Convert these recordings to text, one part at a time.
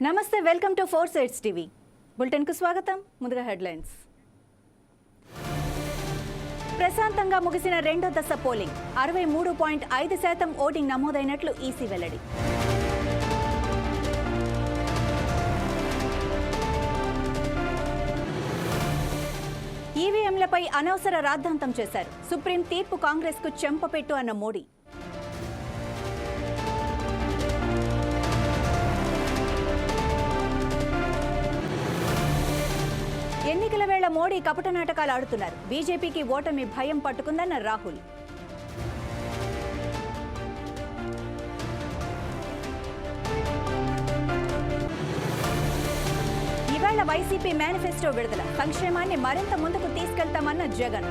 నమస్తే, welcome to 4 Sides TV. Bulletin కు స్వాగతం. ముందుగా హెడ్లైన్స్. ప్రశాంతంగా ముగిసిన రెండో దశ పోలింగ్ 63.5% ఓటింగ్ నమోదైనట్లు ఈసీ వెల్లడి. ఈవీఎంలపై అనవసర రాద్ధాంతం చేశారు. సుప్రీం తీర్పు కాంగ్రెస్ కు చెంపపెట్టు అన్న మోడీ. ఎన్నికల వేళ మోడీ కపట నాటకాలు ఆడుతున్నారు. బీజేపీకి ఓటమి భయం పట్టుకుందన్న రాహుల్. ఇవాళ వైసీపీ మేనిఫెస్టో విడుదల. సంక్షేమాన్ని మరింత ముందుకు తీసుకెళ్తామన్న జగన్.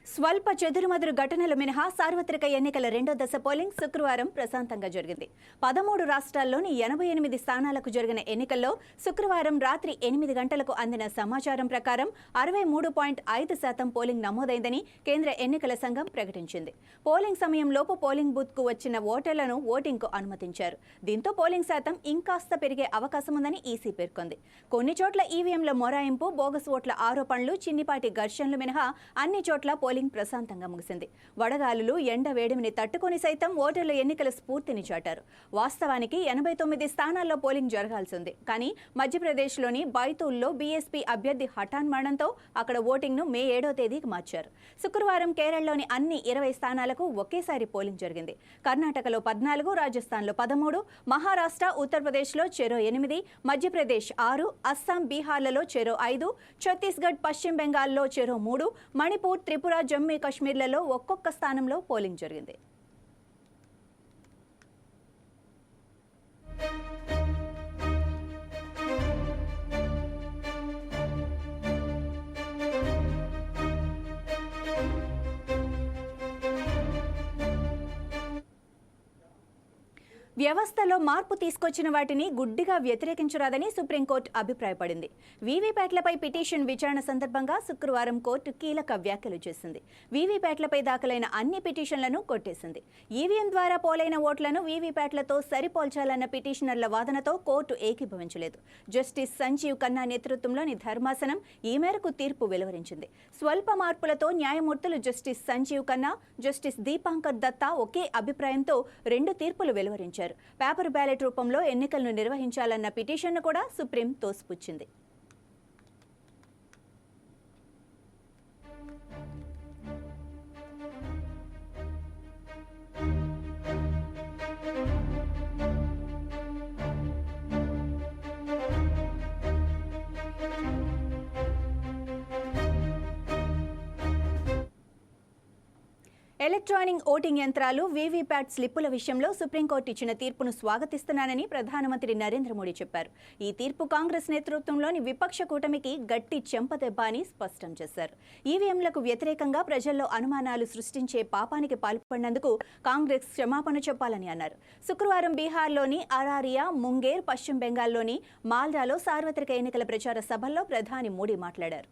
స్వల్ప చెదురుమదురు ఘటనలు మినహా సార్వత్రిక ఎన్నికల రెండో దశ పోలింగ్ శుక్రవారం ప్రశాంతంగా జరిగింది. 13 రాష్ట్రాల్లోని 88 స్థానాలకు జరిగిన ఎన్నికల్లో శుక్రవారం రాత్రి 8 గంటలకు అందిన సమాచారం ప్రకారం 63.5% పోలింగ్ నమోదైందని కేంద్ర ఎన్నికల సంఘం ప్రకటించింది. పోలింగ్ సమయంలోపు పోలింగ్ బూత్ కు వచ్చిన ఓటర్లను ఓటింగ్ కు అనుమతించారు. దీంతో పోలింగ్ శాతం ఇంకాస్త పెరిగే అవకాశం ఉందని ఈసీ పేర్కొంది. కొన్ని చోట్ల ఈవీఎంల మొరాయింపు, బోగస్ ఓట్ల ఆరోపణలు, చిన్నిపాటి ఘర్షణలు మినహా అన్ని చోట్ల పోలింగ్ ప్రశాంతంగా ముగిసింది. వడగాలులు, ఎండ వేడిమిని తట్టుకొని సైతం ఓటర్ల ఎన్నికల స్ఫూర్తిని చాటారు. వాస్తవానికి 89 స్థానాల్లో పోలింగ్ జరగాల్సి ఉంది. కానీ మధ్యప్రదేశ్లోని బైతూల్లో బీఎస్పీ అభ్యర్థి హఠాన్ మరణంతో అక్కడ ఓటింగ్ను మే 7వ తేదీకి మార్చారు. శుక్రవారం కేరళలోని అన్ని 20 స్థానాలకు ఒకేసారి పోలింగ్ జరిగింది. కర్ణాటకలో 14, రాజస్థాన్లో 13, మహారాష్ట్ర, ఉత్తరప్రదేశ్లో చెరో 8, మధ్యప్రదేశ్ 6, అస్సాం, బీహార్లలో చెరో 5, ఛత్తీస్గఢ్, పశ్చిమ బెంగాల్లో చెరో 3, మణిపూర్, త్రిపుర, జమ్మూ కాశ్మీర్లలో ఒక్కొక్క స్థానంలో పోలింగ్ జరిగింది. వ్యవస్థలో మార్పు తీసుకొచ్చిన వాటిని గుడ్డిగా వ్యతిరేకించరాదని సుప్రీంకోర్టు అభిప్రాయపడింది. వీవీప్యాట్లపై పిటిషన్ విచారణ సందర్భంగా శుక్రవారం కోర్టు కీలక వ్యాఖ్యలు చేసింది. వీవీప్యాట్లపై దాఖలైన అన్ని పిటిషన్లను కొట్టేసింది. ఈవీఎం ద్వారా పోలైన ఓట్లను వీవీప్యాట్లతో సరిపోల్చాలన్న పిటిషనర్ల వాదనతో కోర్టు ఏకీభవించలేదు. జస్టిస్ సంజీవ్ ఖన్నా నేతృత్వంలోని ధర్మాసనం ఈ మేరకు తీర్పు వెలువరించింది. స్వల్ప మార్పులతో న్యాయమూర్తులు జస్టిస్ సంజీవ్ ఖన్నా, జస్టిస్ దీపాంకర్ దత్తా ఒకే అభిప్రాయంతో 2 తీర్పులు వెలువరించారు. పేపర్ బ్యాలెట్ రూపంలో ఎన్నికలను నిర్వహించాలన్న పిటిషన్ను కూడా సుప్రీం తోసిపుచ్చింది. ఎలక్ట్రానిక్ ఓటింగ్ యంత్రాలు, వీవీప్యాట్ స్లిప్పుల విషయంలో సుప్రీంకోర్టు ఇచ్చిన తీర్పును స్వాగతిస్తున్నానని ప్రధానమంత్రి నరేంద్ర మోడీ చెప్పారు. ఈ తీర్పు కాంగ్రెస్ నేతృత్వంలోని విపక్ష కూటమికి గట్టి చెంపదెబ్బ అని స్పష్టం చేశారు. ఈవీఎంలకు వ్యతిరేకంగా ప్రజల్లో అనుమానాలు సృష్టించే పాపానికి పాల్పడినందుకు కాంగ్రెస్ క్షమాపణ చెప్పాలని అన్నారు. శుక్రవారం బీహార్లోని అరారియా, ముంగేర్, పశ్చిమ బెంగాల్లోని మాల్డాలో సార్వత్రిక ఎన్నికల ప్రచార సభల్లో ప్రధాని మోడీ మాట్లాడారు.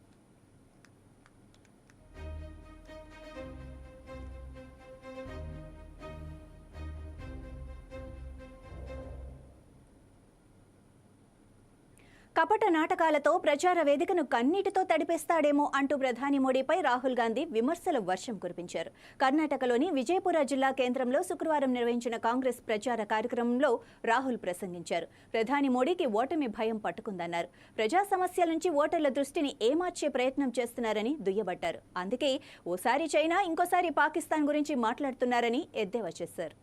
కపట నాటకాలతో ప్రచార వేదికను కన్నీటితో తడిపేస్తాడేమో అంటూ ప్రధాని మోడీపై రాహుల్ గాంధీ విమర్శల వర్షం కురిపించారు. కర్ణాటకలోని విజయపుర జిల్లా కేంద్రంలో శుక్రవారం నిర్వహించిన కాంగ్రెస్ ప్రచార కార్యక్రమంలో రాహుల్ ప్రసంగించారు. ప్రధాని మోడీకి ఓటమి భయం పట్టుకుందన్నారు. ప్రజా సమస్యల నుంచి ఓటర్ల దృష్టిని ఏమార్చే ప్రయత్నం చేస్తున్నారని దుయ్యబట్టారు. అందుకే ఓసారి చైనా, ఇంకోసారి పాకిస్తాన్ గురించి మాట్లాడుతున్నారని ఎద్దేవా చేశారు.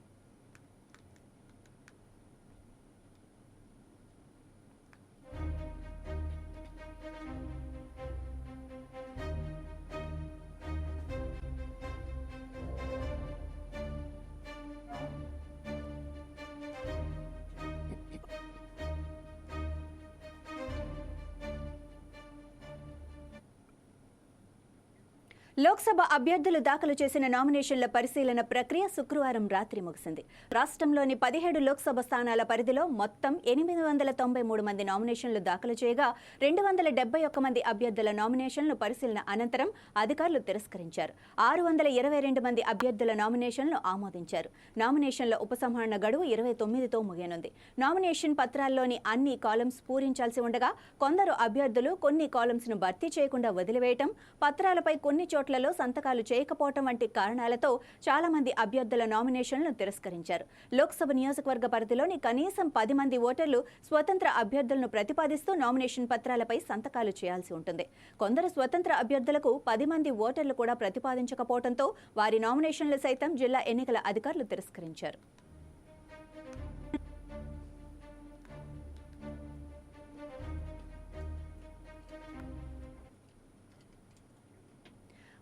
లోక్సభ అభ్యర్థులు దాఖలు చేసిన నామినేషన్ల పరిశీలన ప్రక్రియ శుక్రవారం రాత్రి ముగిసింది. రాష్ట్రంలోని 17 లోక్సభ స్థానాల పరిధిలో మొత్తం 893 మంది నామినేషన్లు దాఖలు చేయగా 271 మంది అభ్యర్థుల నామినేషన్లు పరిశీలన అనంతరం అధికారులు తిరస్కరించారు. 622 మంది అభ్యర్థుల నామినేషన్లు ఆమోదించారు. నామినేషన్ల ఉపసంహరణ గడువు 29తో ముగియనుంది. నామినేషన్ పత్రాల్లోని అన్ని కాలమ్స్ పూరించాల్సి ఉండగా కొందరు అభ్యర్థులు కొన్ని కాలమ్స్ ను భర్తీ చేయకుండా వదిలివేయటం, పత్రాలపై కొన్ని చోట్లలో సంతకాలు చేయకపోవటం వంటి కారణాలతో చాలా మంది అభ్యర్థుల నామినేషన్లను తిరస్కరించారు. లోక్సభ నియోజకవర్గ పరిధిలోని కనీసం 10 మంది ఓటర్లు స్వతంత్ర అభ్యర్థులను ప్రతిపాదిస్తూ నామినేషన్ పత్రాలపై సంతకాలు చేయాల్సి ఉంటుంది. కొందరు స్వతంత్ర అభ్యర్థులకు 10 మంది ఓటర్లు కూడా ప్రతిపాదించకపోవడంతో వారి నామినేషన్లు సైతం జిల్లా ఎన్నికల అధికారులు తిరస్కరించారు.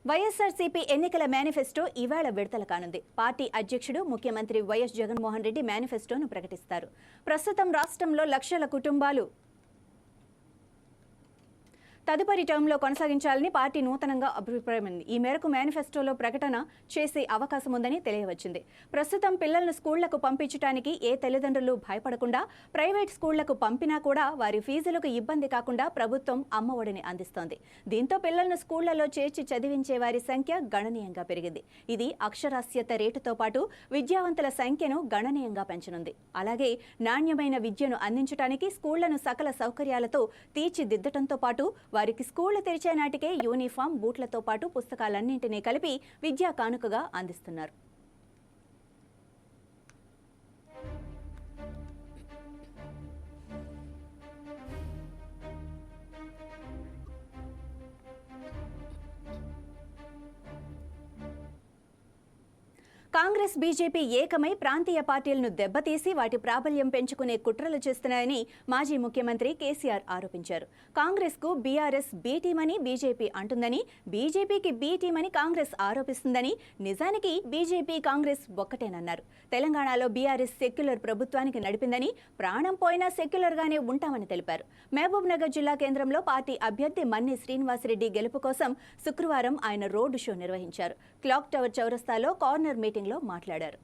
వైఎస్ఆర్సీపీ ఎన్నికల మేనిఫెస్టో ఇవాళ విడుదల కానుంది. పార్టీ అధ్యక్షుడు ముఖ్యమంత్రి వైఎస్ జగన్మోహన్ రెడ్డి మేనిఫెస్టోను ప్రకటిస్తారు. ప్రస్తుతం రాష్ట్రంలో లక్షల కుటుంబాలు తదుపరి టర్మ్లో కొనసాగించాలని పార్టీ నూతనంగా అభిప్రాయమైంది. ఈ మేరకు మేనిఫెస్టోలో ప్రకటన చేసే అవకాశం ఉందని తెలియవచ్చింది. ప్రస్తుతం పిల్లలను స్కూళ్లకు పంపించడానికి ఏ తల్లిదండ్రులు భయపడకుండా ప్రైవేట్ స్కూళ్లకు పంపినా కూడా వారి ఫీజులకు ఇబ్బంది కాకుండా ప్రభుత్వం అమ్మఒడిని అందిస్తోంది. దీంతో పిల్లలను స్కూళ్లలో చేర్చి చదివించే వారి సంఖ్య గణనీయంగా పెరిగింది. ఇది అక్షరాస్యత రేటుతో పాటు విద్యావంతుల సంఖ్యను గణనీయంగా పెంచనుంది. అలాగే నాణ్యమైన విద్యను అందించడానికి స్కూళ్లను సకల సౌకర్యాలతో తీర్చిదిద్దటంతో పాటు వారికి స్కూళ్లు తెరిచే నాటికే యూనిఫామ్, బూట్లతో పాటు పుస్తకాలన్నింటినీ కలిపి విద్యా కానుకగా అందిస్తున్నారు. కాంగ్రెస్, బీజేపీ ఏకమై ప్రాంతీయ పార్టీలను దెబ్బతీసి వాటి ప్రాబల్యం పెంచుకునే కుట్రలు చేస్తున్నాయని మాజీ ముఖ్యమంత్రి కేసీఆర్ ఆరోపించారు. కాంగ్రెస్ కు బీఆర్ఎస్ బీ టీమని బీజేపీ అంటుందని, బీజేపీకి బీ టీమని కాంగ్రెస్ ఆరోపిస్తుందని, నిజానికి బీజేపీ, కాంగ్రెస్ ఒక్కటేనన్నారు. తెలంగాణలో బీఆర్ఎస్ సెక్యులర్ ప్రభుత్వానికి నడిపిందని, ప్రాణం పోయినా సెక్యులర్ గానే ఉంటామని తెలిపారు. మహబూబ్ నగర్ జిల్లా కేంద్రంలో పార్టీ అభ్యర్థి మన్ని శ్రీనివాసరెడ్డి గెలుపు కోసం శుక్రవారం ఆయన రోడ్డు షో నిర్వహించారు. క్లాక్ టవర్ చౌరస్తాలో కార్నర్ మీటింగ్ లో మాట్లాడారు.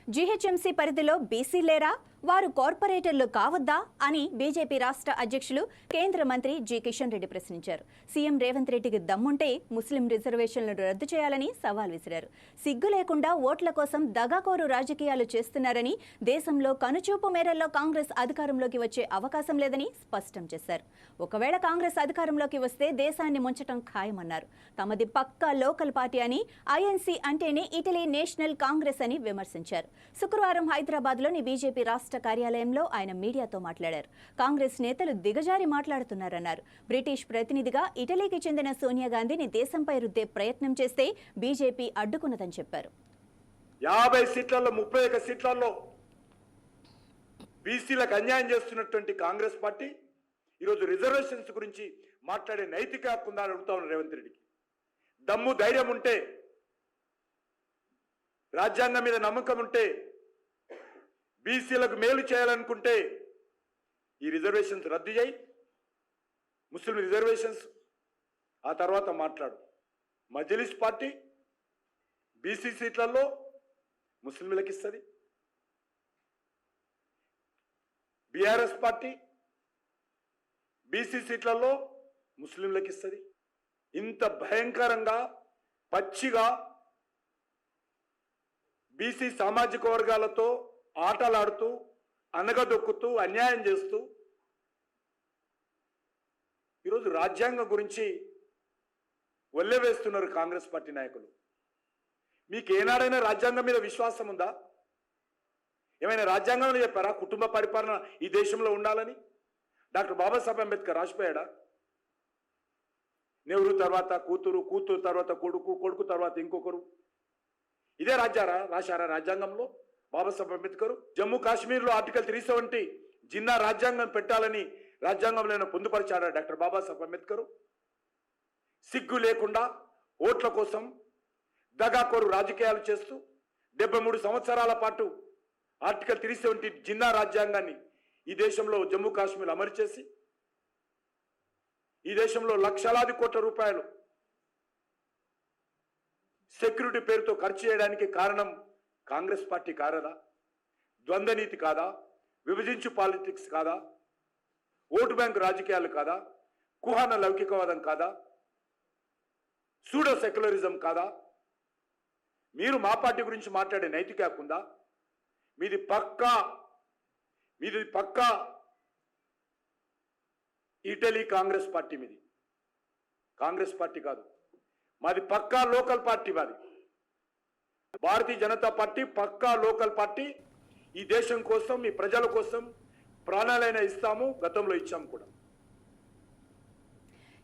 జీహెచ్ఎంసీ పరిధిలో బీసీ లేరా, వారు కార్పొరేటర్లు కావద్దా అని బీజేపీ రాష్ట్ర అధ్యక్షులు కేంద్ర మంత్రి జి కిషన్ రెడ్డి ప్రశ్నించారు. సీఎం రేవంత్ రెడ్డికి దమ్ముంటే ముస్లిం రిజర్వేషన్లను రద్దు చేయాలని సవాల్ విసిరారు. సిగ్గు లేకుండా ఓట్ల కోసం దగాకోరు రాజకీయాలు చేస్తున్నారని, దేశంలో కనుచూపు మేరల్లో కాంగ్రెస్ అధికారంలోకి వచ్చే అవకాశం లేదని స్పష్టం చేశారు. ఒకవేళ కాంగ్రెస్ అధికారంలోకి వస్తే దేశాన్ని ముంచటం ఖాయమన్నారు. తమది పక్కా లోకల్ పార్టీ అని, ఐఎన్సీ అంటేనే ఇటలీ నేషనల్ కాంగ్రెస్ అని విమర్శించారు. శుక్రవారం హైదరాబాద్లోని బీజేపీ రాష్ట్ర కార్యాలయంలో ఆయన మీడియాతో మాట్లాడారు. కాంగ్రెస్ నేతలు దిగజారి మాట్లాడుతున్నారన్నారు. బ్రిటిష్ ప్రతినిధిగా ఇటలీకి చెందిన సోనియా గాంధీని దేశంపై రుద్దే ప్రయత్నం చేస్తే బీజేపీ అడ్డుకున్నదని చెప్పారు. 50 సీట్లలో 31 సీట్లలో బీసీలకు అన్యాయం చేస్తున్నటువంటి కాంగ్రెస్ పార్టీ ఈరోజు రిజర్వేషన్స్ గురించి మాట్లాడే నైతిక హక్కు ఉందని అడుగుతా ఉన్నారు రేవంత్ రెడ్డికి. దమ్ము ధైర్యం ఉంటే, రాజ్యాంగం మీద నమ్మకం ఉంటే, బీసీలకు మేలు చేయాలనుకుంటే ఈ రిజర్వేషన్స్ రద్దు చేయి, ముస్లిం రిజర్వేషన్స్ ఆ తర్వాత మాట్లాడు. మజ్లిస్ పార్టీ బీసీ సీట్లలో ముస్లింలకు ఇస్తుంది, బీఆర్ఎస్ పార్టీ బీసీ సీట్లలో ముస్లింలకు ఇస్తుంది. ఇంత భయంకరంగా పచ్చిగా బీసీ సామాజిక వర్గాలతో ఆటలాడుతూ, అనగదొక్కుతూ, అన్యాయం చేస్తూ ఈరోజు రాజ్యాంగం గురించి ఒల్లెవేస్తున్నారు కాంగ్రెస్ పార్టీ నాయకులు. మీకు ఏనాడైనా రాజ్యాంగం మీద విశ్వాసం ఉందా? ఏమైనా రాజ్యాంగంలో చెప్పారా కుటుంబ పరిపాలన ఈ దేశంలో ఉండాలని? డాక్టర్ బాబాసాహెబ్ అంబేద్కర్ రాసిపోయాడా? నెహ్రూ తర్వాత కూతురు, కూతురు తర్వాత కొడుకు, కొడుకు తర్వాత ఇంకొకరు, ఇదే రాశారా రాజ్యాంగంలో బాబాసాహెబ్ అంబేద్కర్? జమ్మూ కాశ్మీర్లో ఆర్టికల్ 370 జిన్నా రాజ్యాంగం పెట్టాలని రాజ్యాంగంలో పొందుపరిచాడా డాక్టర్ బాబాసాహెబ్ అంబేద్కర్? సిగ్గు లేకుండా ఓట్ల కోసం దగాకోరు రాజకీయాలు చేస్తూ 73 సంవత్సరాల పాటు ఆర్టికల్ 370 జిన్నా రాజ్యాంగాన్ని ఈ దేశంలో జమ్మూ కాశ్మీర్ అమలు చేసి ఈ దేశంలో లక్షలాది కోట్ల రూపాయలు సెక్యూరిటీ పేరుతో ఖర్చు చేయడానికి కారణం కాంగ్రెస్ పార్టీ కాదా? ద్వంద్వ నీతి కాదా? విభజించు పాలిటిక్స్ కాదా? ఓటు బ్యాంకు రాజకీయాలు కాదా? కుహాన లౌకికవాదం కాదా? సూడో సెక్యులరిజం కాదా? మీరు మా పార్టీ గురించి మాట్లాడే నైతిక హక్కు ఉందా? మీది పక్కా ఇటలీ కాంగ్రెస్ పార్టీ. మీది కాంగ్రెస్ పార్టీ కాదు, మాది పక్కా లోకల్ పార్టీ. మాది భారతీయ జనతా పార్టీ పక్కా లోకల్ పార్టీ. ఈ దేశం కోసం, ఈ ప్రజల కోసం ప్రాణాలైనా ఇస్తాము, గతంలో ఇచ్చాము కూడా.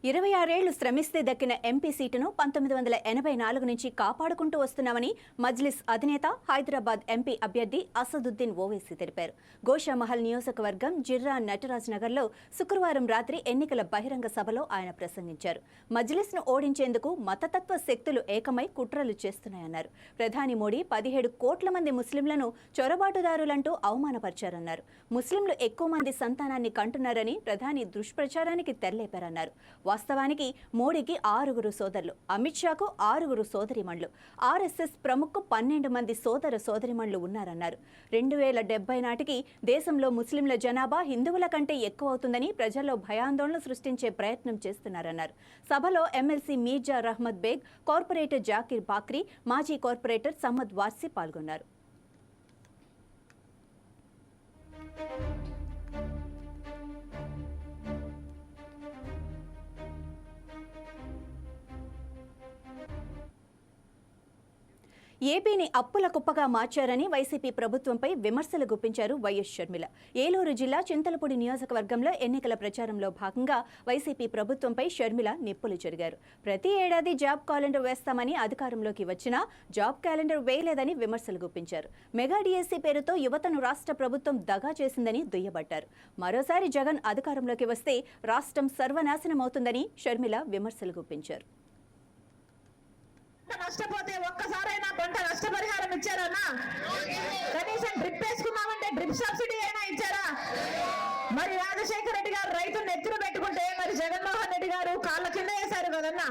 26 ఏళ్లు శ్రమిస్తే దక్కిన ఎంపీ సీటును 1984 నుంచి కాపాడుకుంటూ వస్తున్నామని మజ్లిస్ అధినేత హైదరాబాద్ ఎంపీ అభ్యర్థి అసదుద్దీన్ ఓవైసీ తెలిపారు. గోషామహల్ నియోజకవర్గం జిర్రా నటరాజ్ నగర్లో శుక్రవారం రాత్రి ఎన్నికల బహిరంగ సభలో ఆయన ప్రసంగించారు. మజ్లిస్ను ఓడించేందుకు మతతత్వ శక్తులు ఏకమై కుట్రలు చేస్తున్నాయన్నారు. ప్రధాని మోడీ 17 కోట్ల మంది ముస్లింలను చొరబాటుదారులంటూ అవమానపరిచారన్నారు. ముస్లింలు ఎక్కువ మంది సంతానాన్ని కంటున్నారని ప్రధాని దుష్ప్రచారానికి తెరలేపారన్నారు. వాస్తవానికి మోడీకి 6 సోదరులు, అమిత్ షాకు 6 సోదరిమణులు, ఆర్ఎస్ఎస్ ప్రముఖ 12 మంది సోదరిమణులు ఉన్నారన్నారు. 2070 నాటికి దేశంలో ముస్లింల జనాభా హిందువుల కంటే ఎక్కువ అవుతుందని ప్రజల్లో భయాందోళన సృష్టించే ప్రయత్నం చేస్తున్నారన్నారు. సభలో ఎమ్మెల్సీ మీర్జా రహ్మద్ బేగ్, కార్పొరేటర్ జాకీర్ బాక్రీ, మాజీ కార్పొరేటర్ సమ్మద్ వార్సి పాల్గొన్నారు. ఏపీని అప్పుల కుప్పగా మార్చారని వైసీపీ ప్రభుత్వంపై విమర్శలు గుప్పించారు వైఎస్ షర్మిల. ఏలూరు జిల్లా చింతలపూడి నియోజకవర్గంలో ఎన్నికల ప్రచారంలో భాగంగా వైసీపీ ప్రభుత్వంపై షర్మిల నిప్పులు చెరిగారు. ప్రతి ఏడాది జాబ్ క్యాలెండర్ వేస్తామని అధికారంలోకి వచ్చినా జాబ్ క్యాలెండర్ వేయలేదని విమర్శలు గుప్పించారు. మెగా డిఎస్సీ పేరుతో యువతను రాష్ట్ర ప్రభుత్వం దగా చేసిందని దుయ్యబట్టారు. మరోసారి జగన్ అధికారంలోకి వస్తే రాష్ట్రం సర్వనాశనమవుతుందని షర్మిల విమర్శలు గుప్పించారు. నష్టపోతే ఒక్కసారైనా పంట నష్టపరిహారం ఇచ్చారన్నా? కనీసం డ్రిప్ వేసుకున్నామంటే డ్రిప్ సబ్సిడీ అయినా ఇచ్చారా? మరి రాజశేఖర రెడ్డి గారు రైతులను ఎత్తున పెట్టుకుంటే మరి జగన్మోహన్ రెడ్డి గారు కాళ్ళ కింద వేశారు కదన్నా.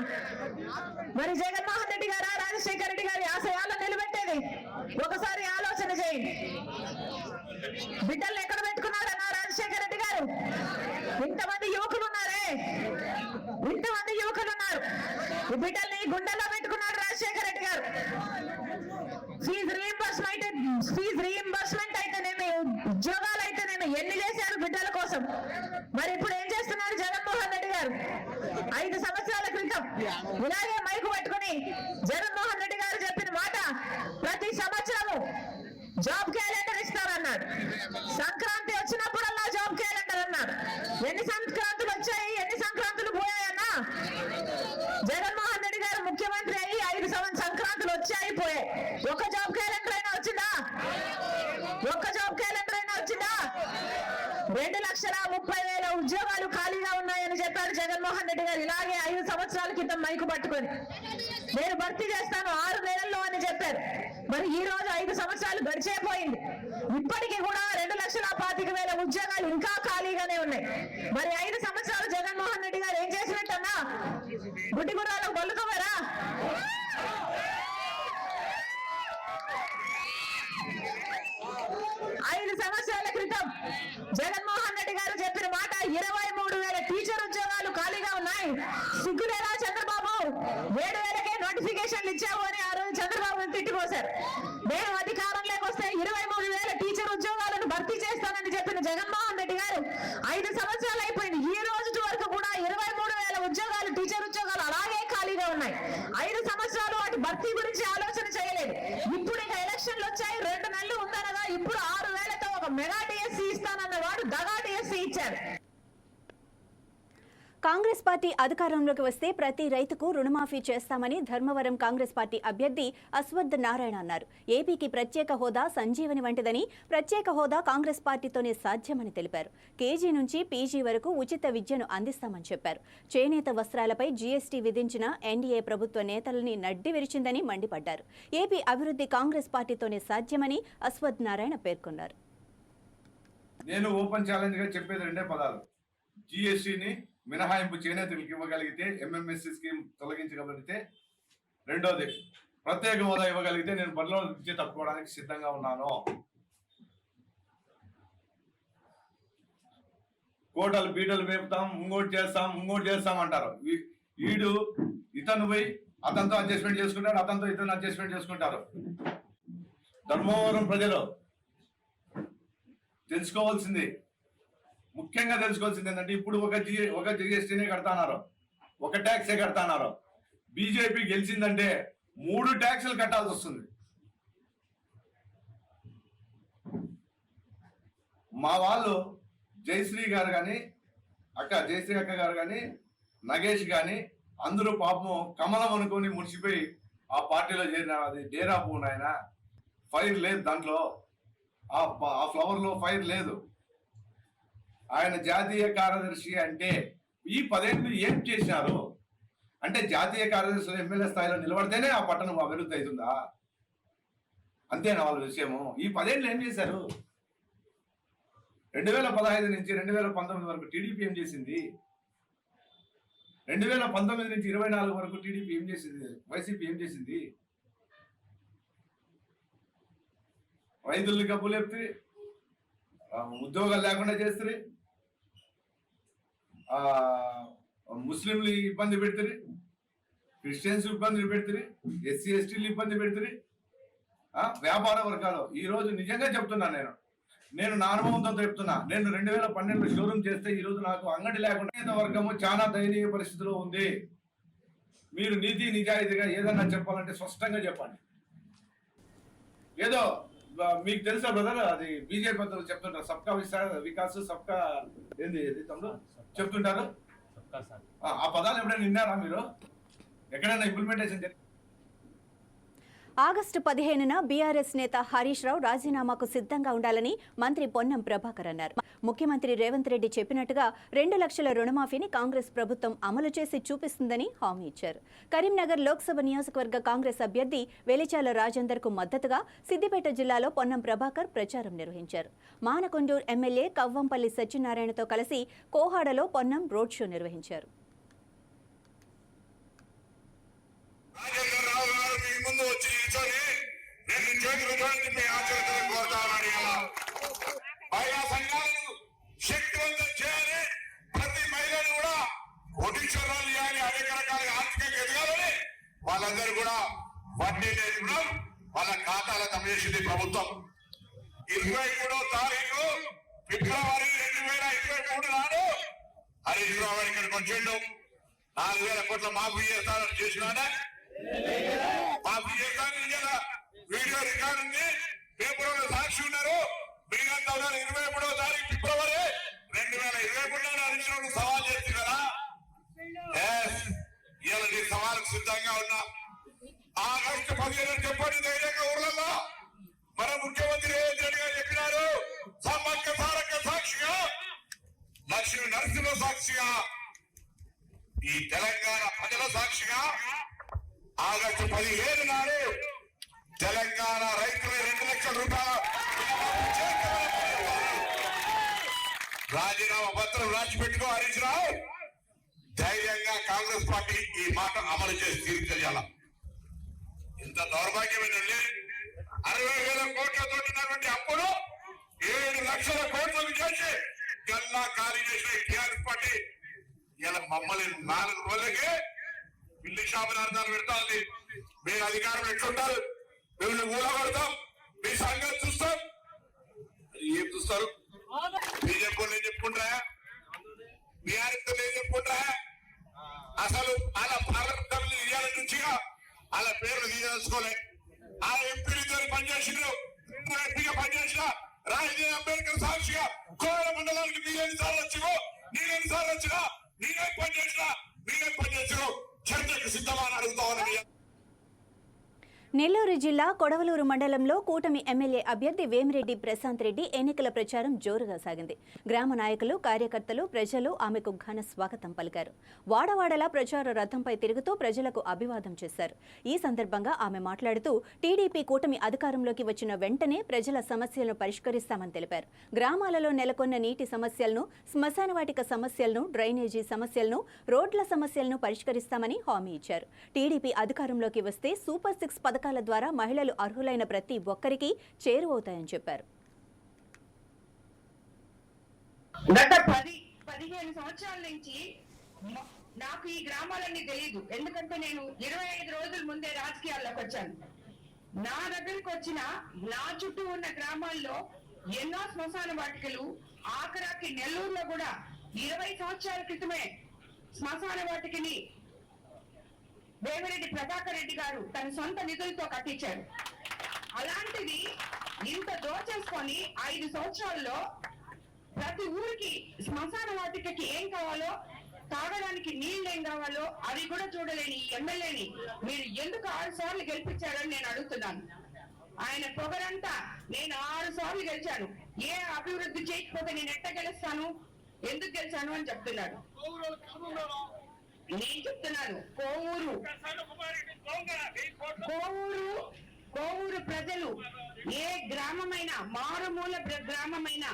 మరి జగన్మోహన్ రెడ్డి గారా రాజశేఖర రెడ్డి గారి ఆశయాలను నిలబెట్టేది? ఒకసారి ఆలోచన చేయండి. బిడ్డలు ఎక్కడ పెట్టుకున్నారన్నా రాజశేఖర రెడ్డి గారు? ఇంతమంది యువకులు ఉన్నారే, ఇంతమంది యువకులు ఉన్నారు. ఈ బిడ్డల్ని గుండెల్లో పెట్టుకున్నాడు రాజశేఖర రెడ్డి గారు. ఫీజు రీయింబర్స్మెంట్ అయితేనేమి, ఉద్యోగాలు అయితేనేమి ఎన్ని చేశారు బిడ్డల కోసం. మరి ఇప్పుడు ఏం చేస్తున్నారు జగన్మోహన్ రెడ్డి గారు? 5 సంవత్సరాల క్రితం ఇలాగే మైకు పట్టుకుని జగన్మోహన్ రెడ్డి గారు చెప్పిన మాట, ప్రతి సంవత్సరము జాబ్ క్యాలెండర్ ఇస్తారన్నాడు. సంక్రాంతి వచ్చినప్పుడల్లా జాబ్ క్యాలెండర్ అన్నారు. ఎన్ని సంక్రాంతులు వచ్చాయి, ఎన్ని సంక్రాంతులు పోయాయన్నా? జగన్మోహన్ రెడ్డి గారు ముఖ్యమంత్రి అయ్యి 5 సంక్రాంతులు వచ్చాయి పోయాయి. ఒక జాబ్ క్యాలెండర్ అయినా వచ్చిందా? ఒక్క జాబ్ క్యాలెండర్ అయినా వచ్చిందా? 2,30,000 ఉద్యోగాలు ఖాళీగా ఉన్నాయని చెప్పారు జగన్మోహన్ రెడ్డి గారు. ఇలాగే 5 సంవత్సరాల క్రితం మైకు పట్టుకొని నేను భర్తీ చేస్తాను 6 నెలల్లో అని చెప్పారు. మరి ఈ రోజు 5 సంవత్సరాలు గడిచేపోయింది. ఇప్పటికీ కూడా 2,25,000 ఉద్యోగాలు ఇంకా ఖాళీగానే ఉన్నాయి. మరి 5 సంవత్సరాలు జగన్మోహన్ రెడ్డి గారు ఏం చేసినట్టన్నా? గుడ్డి గుర్రాలకు బొల్లుకోవారా? 5 సంవత్సరాల క్రితం జగన్మోహన్ రెడ్డి గారు చెప్పిన మాట 23,000 టీచర్ ఉద్యోగాలు ఖాళీగా ఉన్నాయి. సిగ్గులేదా చంద్రబాబు? 7,000కే నోటిఫికేషన్లు ఇచ్చావు అని ఆ రోజు చంద్రబాబు తిట్టిపోశారు. మేము అధికారంలోకి వస్తే 23,000 టీచర్ ఉద్యోగాలను భర్తీ చేస్తానని చెప్పిన జగన్మోహన్ రెడ్డి గారు 5 సంవత్సరాలు అయిపోయింది. ఈ రోజు వరకు కూడా 23,000 ఉద్యోగాలు, టీచర్ ఉద్యోగాలు అలాగే ఖాళీగా ఉన్నాయి. 5 సంవత్సరాలు వాటి భర్తీ గురించి ఆలోచన చేయలేదు. ఇప్పుడు ఇక ఎలక్షన్లు వచ్చాయి, 2 నెలలు ఉందనగా ఇప్పుడు 6,000తో ఒక మెగా డిఎస్సీ ఇస్తానన్న వాడు దగా డిఎస్సీ ఇచ్చారు. కాంగ్రెస్ పార్టీ అధికారంలోకి వస్తే ప్రతి రైతుకు రుణమాఫీ చేస్తామని ధర్మవరం కాంగ్రెస్ పార్టీ అభ్యర్థి అశ్వథ్ నారాయణ అన్నారు. ఏపీకి ప్రత్యేక హోదా సంజీవని వంటిదని, ప్రత్యేక హోదా కాంగ్రెస్ పార్టీతోనే సాధ్యమని తెలిపారు. కేజీ నుంచి పీజీ వరకు ఉచిత విద్యను అందిస్తామని చెప్పారు. చేనేత వస్త్రాలపై జీఎస్టీ విధించిన ఎన్డీఏ ప్రభుత్వ నేతలని నడ్డి విరిచిందని మండిపడ్డారు. ఏపీ అభివృద్ధి కాంగ్రెస్ పార్టీతోనే సాధ్యమని అశ్వథ్ నారాయణ పేర్కొన్నారు. నేను ఓపెన్ ఛాలెంజ్ గా చెప్పేది రెండే పదాలు. జీఎస్టీని మినహాయింపు చేనేతలకు ఇవ్వగలిగితే, ఎంఎంఎస్సీ స్కీమ్ తొలగించగలిగితే, రెండోది ప్రత్యేక హోదా ఇవ్వగలిగితే నేను బరిలో నుంచి తప్పుకోవడానికి సిద్ధంగా ఉన్నాను. కోటలు బీటలు వేపుతాం, ఇంకోటి చేస్తాం అంటారు. వీడు ఇతను పోయి అతనితో అడ్జస్ట్మెంట్ చేసుకుంటాడు, అతనితో ఇతను అడ్జస్ట్మెంట్ చేసుకుంటారు. ధర్మవరం ప్రజలు తెలుసుకోవాల్సింది, ముఖ్యంగా తెలుసుకోవాల్సింది ఏంటంటే, ఇప్పుడు ఒక జిఎస్టీనే కడతాన్నారు, ఒక ట్యాక్సే కడతాన్నారు. బీజేపీ గెలిచిందంటే 3 ట్యాక్సులు కట్టాల్సి వస్తుంది. మా వాళ్ళు జయశ్రీ గారు కానీ, జయశ్రీ అక్క గారు కానీ, నగేష్ కానీ అందరూ పాపం కమలం అనుకొని ముడిచిపోయి ఆ పార్టీలో చేరిన. అది డేరా పువ్వు ఆయన, ఫైర్ లేదు దాంట్లో, ఆ ఫ్లవర్ లో ఫైర్ లేదు. ఆయన జాతీయ కార్యదర్శి అంటే ఈ 10 ఏళ్ళు ఏం చేశారు అంటే, జాతీయ కార్యదర్శి ఎమ్మెల్యే స్థాయిలో నిలబడితేనే ఆ పట్టణం అభివృద్ధి అవుతుందా? అంతేనా వాళ్ళ విషయము? ఈ 10 ఏళ్ళు ఏం చేశారు? 2015 నుంచి 2019 వరకు టీడీపీ ఏం చేసింది? 2019 నుంచి 24 వరకు టీడీపీ ఏం చేసింది? వైసీపీ ఏం చేసింది? రైతుల్ని కబ్బులు చెప్తే, ఉద్యోగాలు లేకుండా చేస్తే, ముస్లింలు ఇబ్బంది పెడుతుంది, క్రిస్టియన్స్ ఇబ్బందులు పెడుతుంది, ఎస్సీ ఎస్టీలు ఇబ్బంది పెడుతుంది, వ్యాపార వర్గాలు. ఈ రోజు నిజంగా చెప్తున్నా, నేను నా అనుభవంతో చెప్తున్నా. నేను 2012 షోరూమ్ చేస్తే ఈ రోజు నాకు అంగడి లేకుండా వర్గము చాలా దయనీయ పరిస్థితిలో ఉంది. మీరు నీతి నిజాయితీగా ఏదన్నా చెప్పాలంటే స్పష్టంగా చెప్పండి. ఏదో మీకు తెలుసా బ్రదర్, అది బీజేపీ చెప్తుంటారు, సబ్కా వికాస్ సబ్కా ఏంది తమ్ముడు చెప్తుంటారు. ఆ పదాలు ఎప్పుడైనా విన్నారా మీరు? ఎక్కడైనా ఇంప్లిమెంటేషన్ జరిగింది? ఆగస్టు 15న బీఆర్ఎస్ నేత హరీష్ రావు రాజీనామాకు సిద్ధంగా ఉండాలని మంత్రి పొన్నం ప్రభాకర్ అన్నారు. ముఖ్యమంత్రి రేవంత్ రెడ్డి చెప్పినట్టుగా 2 లక్షల రుణమాఫీని కాంగ్రెస్ ప్రభుత్వం అమలు చేసి చూపిస్తుందని హామీ ఇచ్చారు. కరీంనగర్ లోక్సభ నియోజకవర్గ కాంగ్రెస్ అభ్యర్థి వెలిచాల రాజేందర్ కు మద్దతుగా సిద్దిపేట జిల్లాలో పొన్నం ప్రభాకర్ ప్రచారం నిర్వహించారు. మానకొండూరు ఎమ్మెల్యే కవ్వంపల్లి సత్యనారాయణతో కలిసి కోహాడలో పొన్నం రోడ్ షో నిర్వహించారు. శక్తివంతం చేయాలి, ప్రతి మహిళను కూడా కోటీశ్వరాలు చేయాలి, అనేక రకాలుగా ఆర్థికంగా ఎదగాలని వాళ్ళందరూ కూడా వడ్డీ లేని రుణం వాళ్ళ ఖాతాల తమేసింది ప్రభుత్వం. 23వ తారీఖు ఫిబ్రవరి 2023 నాడు హరీష్ రావు ఇక్కడికి వచ్చిండు. 4,000 కోట్ల మాఫీ చేస్తారని చేసినానే, మాఫీ చేస్తానని వీడియో రికార్డు ఉంది, పేపర్లో సాక్షి ఉన్నారు. 23వ తారీఖు ఫిబ్రవరి 2023 హరీష్ రావు సవాల్ చేసి కదా, ఇవాళ నీ సవాలుకు సిద్ధంగా ఉన్నా. ఆగస్టు 15 చెప్పండి ధైర్యంగా ఊర్లలో. మన ముఖ్యమంత్రి రేవంత్ రెడ్డి గారు చెప్పినారు, సమ్మక్క సారక్క సాక్షిగా, లక్ష్మీ నరసింహ సాక్షిగా, ఈ తెలంగాణ ప్రజల సాక్షిగా ఆగస్టు 15 నాడు తెలంగాణ రైతులు 2 లక్షల రూపాయల రాజీనామా పత్రం రాసి పెట్టుకో హరీష్ రావు. ధైర్యంగా కాంగ్రెస్ పార్టీ ఈ మాట అమలు చేసి తీర్చాల. ఇంత దౌర్భాగ్యమైనండి, 60,000 కోట్లతో ఉన్నటువంటి అప్పులు 7 లక్షల కోట్లకు చేసి గల్లా ఖాళీ చేసిన టీఆర్ఎస్ పార్టీ ఇలా మమ్మల్ని 4 రోజులకే పిల్లి శాపనార్థాలు పెడతాంది. మీరు అధికారం ఎట్లుంటారు, మేము ఊరగొడతాం, మీ సంగతి చూస్తాం. ఏం చూస్తారు? బీజేపీ నేను చెప్పుకుంటారా, బీఆర్ఎస్ నేను చెప్పుకుంటారా? అసలు వాళ్ళ పార్లమెంట్ ఇయ్యాల నుంచిగా వాళ్ళ పేర్లు తీసుకోలే. ఆ ఎంపీలతో పనిచేసిండ్రు, ఎంపీగా పనిచేసిన రాజకీయ అంబేద్కర్ సాక్షిగా కోవల మండలానికి మీరు ఎన్నిసార్లు వచ్చివో, నేను ఎన్నిసార్లు వచ్చినా నేనే పనిచేసిన చర్చకు సిద్ధమని అడుగుతామని. నెల్లూరు జిల్లా కొడవలూరు మండలంలో కూటమి ఎమ్మెల్యే అభ్యర్థి వేమిరెడ్డి ప్రశాంత్ రెడ్డి ఎన్నికల ప్రచారం జోరుగా సాగింది. గ్రామ నాయకులు, కార్యకర్తలు, ప్రజలు ఆమెకు ఘన స్వాగతం పలికారు. వాడవాడలా ప్రచార రథంపై తిరుగుతూ ప్రజలకు అభివాదం చేశారు. ఈ సందర్భంగా ఆమె మాట్లాడుతూ టీడీపీ కూటమి అధికారంలోకి వచ్చిన వెంటనే ప్రజల సమస్యలను పరిష్కరిస్తామని తెలిపారు. గ్రామాలలో నెలకొన్న నీటి సమస్యలను, శ్మశాన వాటిక సమస్యలను, డ్రైనేజీ సమస్యలను, రోడ్ల సమస్యలను పరిష్కరిస్తామని హామీ ఇచ్చారు. టీడీపీ అధికారంలోకి వస్తే సూపర్ 6 పథకాల ద్వారా మహిళలు అర్హులైన ప్రతి ఒక్కరికి చేరువవుతాయని చెప్పారు. గత 10-15 సంవత్సరాల నుంచి నాకు ఈ గ్రామాలన్నీ తెలియదు. ఎందుకంటే నేను 25 రోజుల ముందే రాజకీయాల్లోకి వచ్చాను. నా దగ్గరికి వచ్చిన నా చుట్టూ ఉన్న గ్రామాల్లో ఎన్నో శ్మశాన వాటికలు, ఆఖరాకి నెల్లూరులో కూడా 20 సంవత్సరాల క్రితమే శ్మశాన వాటికని వేమిరెడ్డి ప్రభాకర్ రెడ్డి గారు తన సొంత నిధులతో కట్టించారు. అలాంటిది ఇంత దోచేసుకొని 5 సంవత్సరాల్లో ప్రతి ఊరికి శ్మశాన వాటికకి ఏం కావాలో, తాగడానికి నీళ్ళు ఏం కావాలో అది కూడా చూడలేని ఈ ఎమ్మెల్యేని మీరు ఎందుకు 6 సార్లు గెలిపించారని నేను అడుగుతున్నాను. ఆయన పొగరంతా నేను 6 సార్లు గెలిచాను, ఏ అభివృద్ధి చేయకపోతే నేను ఎట్ట గెలుస్తాను, ఎందుకు గెలిచాను అని చెప్తున్నాడు. నేను చెప్తున్నాను, కోవూరు ప్రజలు ఏ గ్రామమైనా, మారుమూల గ్రామమైనా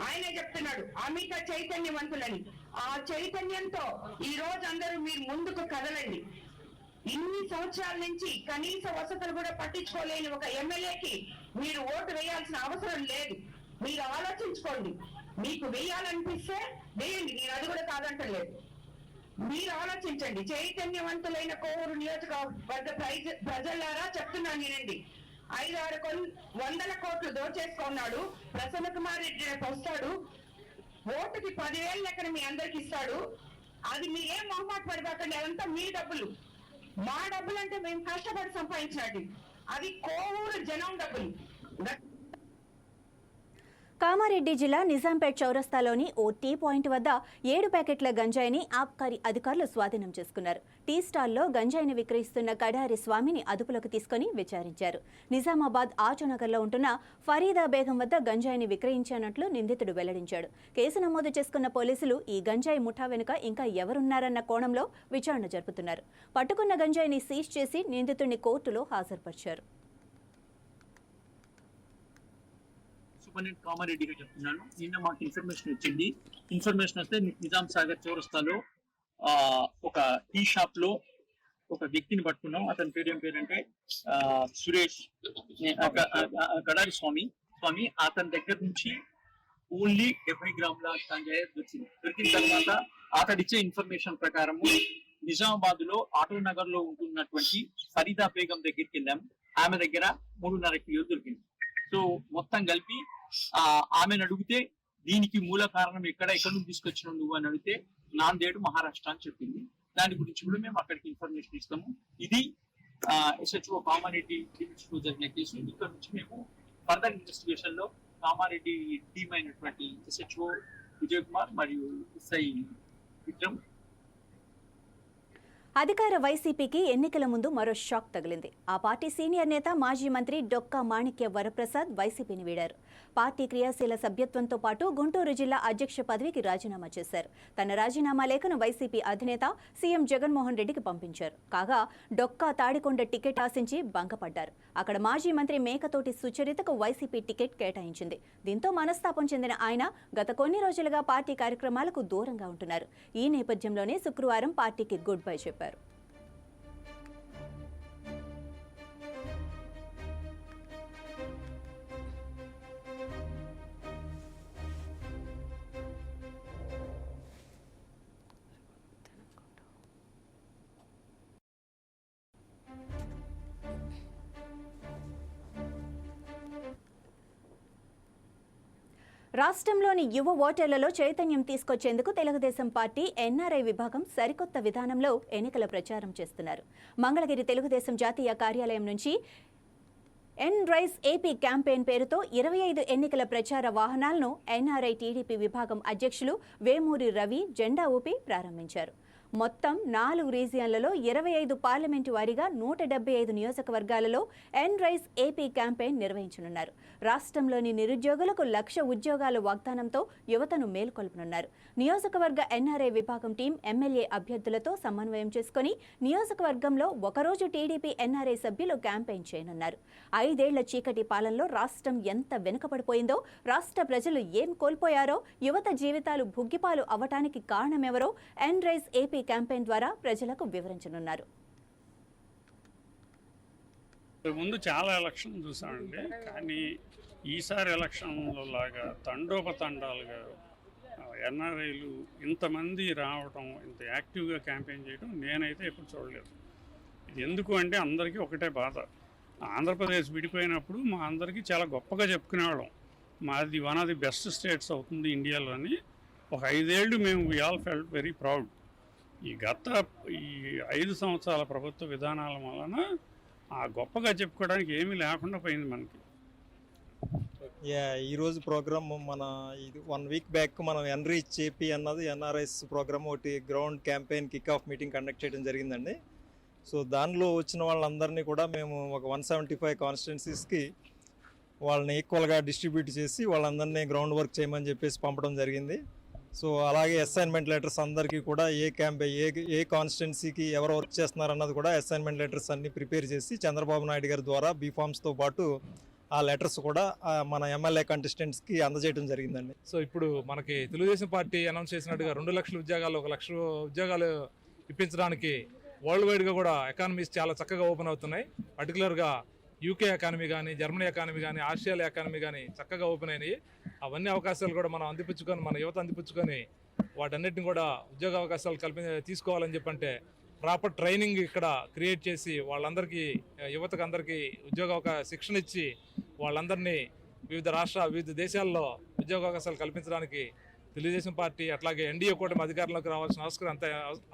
ఆయనే చెప్తున్నాడు అమిత చైతన్యవంతులని. ఆ చైతన్యంతో ఈ రోజు అందరూ మీరు ముందుకు కదలండి. ఇన్ని సంవత్సరాల నుంచి కనీస వసతులు కూడా పట్టించుకోలేని ఒక ఎమ్మెల్యేకి మీరు ఓటు వేయాల్సిన అవసరం లేదు. మీరు ఆలోచించుకోండి. మీకు వేయాలనిపిస్తే వేయండి, నేను అది కూడా కాదంటలేదు. మీరు ఆలోచించండి. చైతన్యవంతులైన కోవూరు నియోజకవర్గ ప్రజలారా చెప్తున్నాను నేనండి. 5-6 వందల కోట్లు దోచేసుకున్నాడు. ప్రసన్న కుమార్ రెడ్డి రేపు వస్తాడు, ఓటుకి 10,000 లెక్కన మీ అందరికి ఇస్తాడు. అది మీరేం మొహమాట పడిపోకండి, అదంతా మీ డబ్బులు. మా డబ్బులు అంటే మేము కష్టపడి సంపాదించినట్టు, అది కోవూరు జనం డబ్బులు. కామారెడ్డి జిల్లా నిజాంపేట్ చౌరస్తాలోని ఓ టీ పాయింట్ వద్ద 7 ప్యాకెట్ల గంజాయిని ఆబ్కారీ అధికారులు స్వాధీనం చేసుకున్నారు. టీ స్టాల్లో గంజాయిని విక్రయిస్తున్న కడారి స్వామిని అదుపులోకి తీసుకుని విచారించారు. నిజామాబాద్ ఆచోనగర్లో ఉంటున్న ఫరీదా బేగం వద్ద గంజాయిని విక్రయించానట్లు నిందితుడు వెల్లడించాడు. కేసు నమోదు చేసుకున్న పోలీసులు ఈ గంజాయి ముఠా వెనుక ఇంకా ఎవరున్నారన్న కోణంలో విచారణ జరుపుతున్నారు. పట్టుకున్న గంజాయిని సీజ్ చేసి నిందితుడిని కోర్టులో హాజరుపరిచారు. సూపరింటెండెంట్ కామారెడ్డిగా చెప్తున్నాను. నిన్న మాకు ఇన్ఫర్మేషన్ వచ్చింది. ఇన్ఫర్మేషన్ వస్తే నిజాం సాగర్ చౌరస్తాలో ఒక టీ షాప్ లో ఒక వ్యక్తిని పట్టుకున్నాం. అతని పేరు ఏం పేరంటే సురేష్, కడారి స్వామి. అతని దగ్గర నుంచి ఓన్లీ 70 గ్రాముల గంజాయి దొరికిన తర్వాత అతడిచ్చే ఇన్ఫర్మేషన్ ప్రకారము నిజామాబాద్ లో ఆటో నగర్ లో ఉంటున్నటువంటి ఫరీదా బేగం దగ్గరికి వెళ్ళాం. ఆమె దగ్గర 3.5 కిలో దొరికింది. సో మొత్తం కలిపి ఆమెను అడిగితే దీనికి మూల కారణం ఎక్కడ నుంచి తీసుకొచ్చినావు నువ్వు అని అడిగితే నాందేడు, మహారాష్ట్ర అని చెప్పింది. దాని గురించి కూడా మేము అక్కడికి ఇన్ఫర్మేషన్ ఇస్తాము. ఇది SHO కామారెడ్డి లిమిట్స్ లో జరిగిన కేసు. ఇక్కడ నుంచి మేము ఫర్దర్ ఇన్వెస్టిగేషన్ లో కామారెడ్డి టీమ్ అయినటువంటి SHO విజయ్ కుమార్ మరియు SI విక్రమ్. అధికార వైసీపీకి ఎన్నికల ముందు మరో షాక్ తగిలింది. ఆ పార్టీ సీనియర్ నేత మాజీ మంత్రి డొక్కా మాణిక్య వరప్రసాద్ వైసీపీని వీడారు. పార్టీ క్రియాశీల సభ్యత్వంతో పాటు గుంటూరు జిల్లా అధ్యక్ష పదవికి రాజీనామా చేశారు. తన రాజీనామా లేఖను వైసీపీ అధినేత సీఎం జగన్మోహన్ రెడ్డికి పంపించారు. కాగా డొక్కా తాడికొండ టికెట్ ఆశించి బంకపడ్డారు. అక్కడ మాజీ మంత్రి మేకతోటి సుచరితకు వైసీపీ టికెట్ కేటాయించింది. దీంతో మనస్తాపం చెందిన ఆయన గత కొన్ని రోజులుగా పార్టీ కార్యక్రమాలకు దూరంగా ఉంటున్నారు. ఈ నేపథ్యంలోనే శుక్రవారం పార్టీకి గుడ్ బై చెప్పారు. రాష్ట్రంలోని యువ ఓటర్లలో చైతన్యం తీసుకొచ్చేందుకు తెలుగుదేశం పార్టీ NRI విభాగం సరికొత్త విధానంలో ఎన్నికల ప్రచారం చేస్తున్నారు. మంగళగిరి తెలుగుదేశం జాతీయ కార్యాలయం నుంచి ఎన్రైస్ ఏపీ క్యాంపెయిన్ పేరుతో 25 ఎన్నికల ప్రచార వాహనాలను ఎన్ఆర్ఐ టీడీపీ విభాగం అధ్యక్షులు వేమూరి రవి జెండా ఊపి ప్రారంభించారు. మొత్తం 4 రీజియన్లలో 25 పార్లమెంటు వారీగా 175 నియోజకవర్గాలలో ఎన్రైస్ ఏపీ క్యాంపెయిన్ నిర్వహించనున్నారు. రాష్ట్రంలోని నిరుద్యోగులకు 1,00,000 ఉద్యోగాల వాగ్దానంతో యువతను మేల్కొల్పనున్నారు. నియోజకవర్గ ఎన్ఆర్ఐ విభాగం టీం ఎమ్మెల్యే అభ్యర్థులతో సమన్వయం చేసుకుని నియోజకవర్గంలో ఒకరోజు టీడీపీ ఎన్ఆర్ఐ సభ్యులు క్యాంపెయిన్ చేయనున్నారు. 5 ఏళ్ల చీకటి పాలనలో రాష్ట్రం ఎంత వెనుకబడిపోయిందో, రాష్ట్ర ప్రజలు ఏం కోల్పోయారో, యువత జీవితాలు భుగ్గిపాలు అవటానికి కారణమెవరో ఎన్రైస్ ఏపీ క్యాంపెయిన్ ద్వారా ప్రజలకు వివరించనున్నారు. ముందు చాలా ఎలక్షన్ చూసామండి, కానీ ఈసారి ఎలక్షన్లో లాగా తండోపతండాలుగా ఎన్ఆర్ఐలు ఇంతమంది రావడం, ఇంత యాక్టివ్గా క్యాంపెయిన్ చేయడం నేనైతే ఎప్పుడు చూడలేదు. ఇది ఎందుకు అంటే అందరికీ ఒకటే బాధ. ఆంధ్రప్రదేశ్ విడిపోయినప్పుడు మా అందరికీ చాలా గొప్పగా చెప్పుకునేవాళ్ళం, మాది one of the best states అవుతుంది ఇండియాలోని. ఒక 5 ఏళ్ళు మేము we all felt very proud. ఈ 5 సంవత్సరాల ప్రభుత్వ విధానాల వలన ఆ గొప్పగా చెప్పుకోవడానికి ఏమీ లేకుండా పోయింది మనకి. ఈరోజు ప్రోగ్రామ్ మన ఇది 1 వీక్ బ్యాక్ మనం ఎన్రీచ్ ఏపీ అన్నది ఎన్ఆర్ఎస్ ప్రోగ్రామ్ ఒకటి ground campaign kick of meeting conduct చేయడం జరిగిందండి. సో దానిలో వచ్చిన వాళ్ళందరినీ కూడా మేము ఒక 175 కాన్స్టిట్యున్సీస్కి వాళ్ళని ఈక్వల్గా డిస్ట్రిబ్యూట్ చేసి వాళ్ళందరినీ గ్రౌండ్ వర్క్ చేయమని చెప్పేసి పంపడం జరిగింది. సో అలాగే అసైన్మెంట్ లెటర్స్ అందరికీ కూడా ఏ కాన్స్టిట్యున్సీకి ఎవరు వర్క్ చేస్తున్నారు అన్నది కూడా అసైన్మెంట్ లెటర్స్ అన్ని ప్రిపేర్ చేసి చంద్రబాబు నాయుడు గారి ద్వారా బీఫామ్స్తో పాటు ఆ లెటర్స్ కూడా మన ఎమ్మెల్యే కంటెస్టెంట్స్కి అందజేయడం జరిగిందండి. సో ఇప్పుడు మనకి తెలుగుదేశం పార్టీ అనౌన్స్ చేసినట్టుగా 2 లక్షల ఉద్యోగాలు 1 లక్ష ఉద్యోగాలు ఇప్పించడానికి వరల్డ్ వైడ్గా కూడా ఎకానమీస్ చాలా చక్కగా ఓపెన్ అవుతున్నాయి. పర్టికులర్గా యూకే ఎకానమీ కానీ, జర్మనీ ఎకానమీ కానీ, ఆస్ట్రేలియా ఎకానమీ కానీ చక్కగా ఓపెన్ అయినాయి. అవన్నీ అవకాశాలు కూడా మనం అందిపుచ్చుకొని, మన యువత అందిపుచ్చుకొని వాటన్నిటిని కూడా ఉద్యోగ అవకాశాలు తీసుకోవాలని చెప్పంటే ప్రాపర్ ట్రైనింగ్ ఇక్కడ క్రియేట్ చేసి వాళ్ళందరికీ, యువతకు అందరికీ శిక్షణ ఇచ్చి వాళ్ళందరినీ వివిధ దేశాల్లో ఉద్యోగ అవకాశాలు కల్పించడానికి తెలుగుదేశం పార్టీ అట్లాగే ఎన్డీఏ కూటమి అధికారంలోకి రావాల్సిన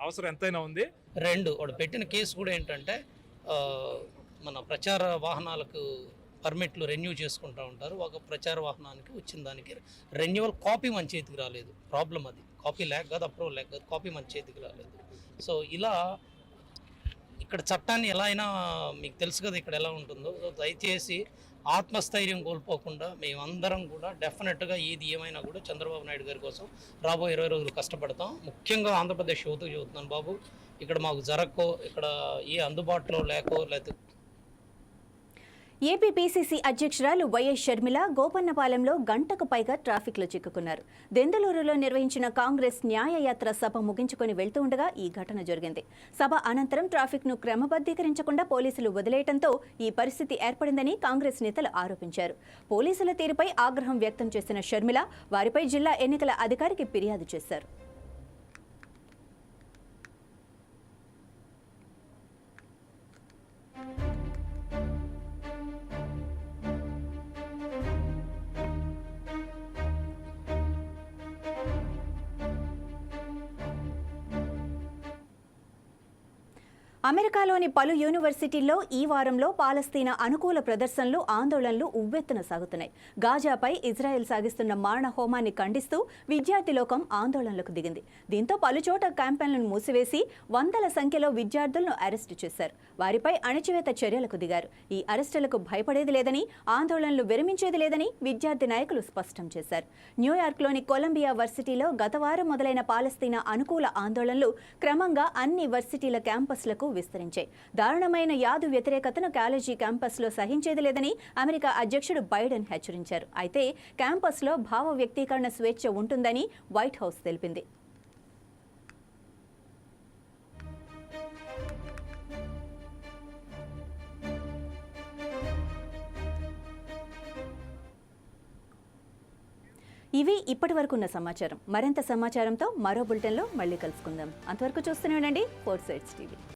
అవసరం ఎంతైనా ఉంది. వాడు పెట్టిన కేసు కూడా ఏంటంటే మన ప్రచార వాహనాలకు పర్మిట్లు రెన్యూ చేసుకుంటూ ఉంటారు. ఒక ప్రచార వాహనానికి వచ్చిన దానికి రెన్యువల్ కాపీ మన చేతికి రాలేదు. ప్రాబ్లం అది. కాపీ లేక కాదు, అప్రూవల్ లేక కాదు, కాపీ మన చేతికి రాలేదు. సో ఇలా ఇక్కడ చట్టాన్ని ఎలా అయినా మీకు తెలుసు కదా ఇక్కడ ఎలా ఉంటుందో. సో దయచేసి ఆత్మస్థైర్యం కోల్పోకుండా మేమందరం కూడా డెఫినెట్గా ఏమైనా కూడా చంద్రబాబు నాయుడు గారి కోసం రాబోయే 20 రోజులు కష్టపడతాం. ముఖ్యంగా ఆంధ్రప్రదేశ్ యువతకు చెబుతున్నాను బాబు, ఇక్కడ మాకు జరక్కో, ఇక్కడ అందుబాటులో లేకపోతే ఏపీ పీసీసీ అధ్యక్షురాలు వైఎస్ షర్మిల గోపన్నపాలెంలో గంటకు పైగా ట్రాఫిక్లో చిక్కుకున్నారు. దెందులూరులో నిర్వహించిన కాంగ్రెస్ న్యాయయాత్ర సభ ముగించుకొని వెళ్తూ ఉండగా ఈ ఘటన జరిగింది. సభ అనంతరం ట్రాఫిక్ను క్రమబద్ధీకరించకుండా పోలీసులు వదిలేయడంతో ఈ పరిస్థితి ఏర్పడిందని కాంగ్రెస్ నేతలు ఆరోపించారు. పోలీసుల తీరుపై ఆగ్రహం వ్యక్తం చేసిన షర్మిల వారిపై జిల్లా ఎన్నికల అధికారికి ఫిర్యాదు చేశారు. అమెరికాలోని పలు యూనివర్సిటీల్లో ఈ వారంలో పాలస్తీనా అనుకూల ప్రదర్శనలు, ఆందోళనలు ఉవ్వెత్తున సాగుతున్నాయి. గాజాపై ఇజ్రాయెల్ సాగిస్తున్న మారణ హోమాన్ని ఖండిస్తూ విద్యార్థి లోకం ఆందోళనలకు దిగింది. దీంతో పలుచోట క్యాంపెయిన్లను మూసివేసి వందల సంఖ్యలో విద్యార్థులను అరెస్టు చేశారు. వారిపై అణచివేత చర్యలకు దిగారు. ఈ అరెస్టులకు భయపడేది లేదని, ఆందోళనలు విరమించేది లేదని విద్యార్థి నాయకులు స్పష్టం చేశారు. న్యూయార్క్లోని కొలంబియా వర్సిటీలో గత వారం మొదలైన పాలస్తీనా అనుకూల ఆందోళనలు క్రమంగా అన్ని వర్సిటీల క్యాంపస్లకు విస్తరించాయి. దారుణమైన యాదు వ్యతిరేకతను కాలేజీ క్యాంపస్లో సహించేది లేదని అమెరికా అధ్యక్షుడు బైడెన్ హెచ్చరించారు. అయితే క్యాంపస్లో భావ వ్యక్తీకరణ స్వేచ్ఛ ఉంటుందని వైట్ హౌస్ తెలిపింది. ఇవి ఇప్పటివరకున్న సమాచారం. మరింత సమాచారంతో మరో బులెటిన్లో మళ్ళీ కలుసుకుందాం. అంతవరకు చూస్తూనే ఉండండి 4 Sides TV.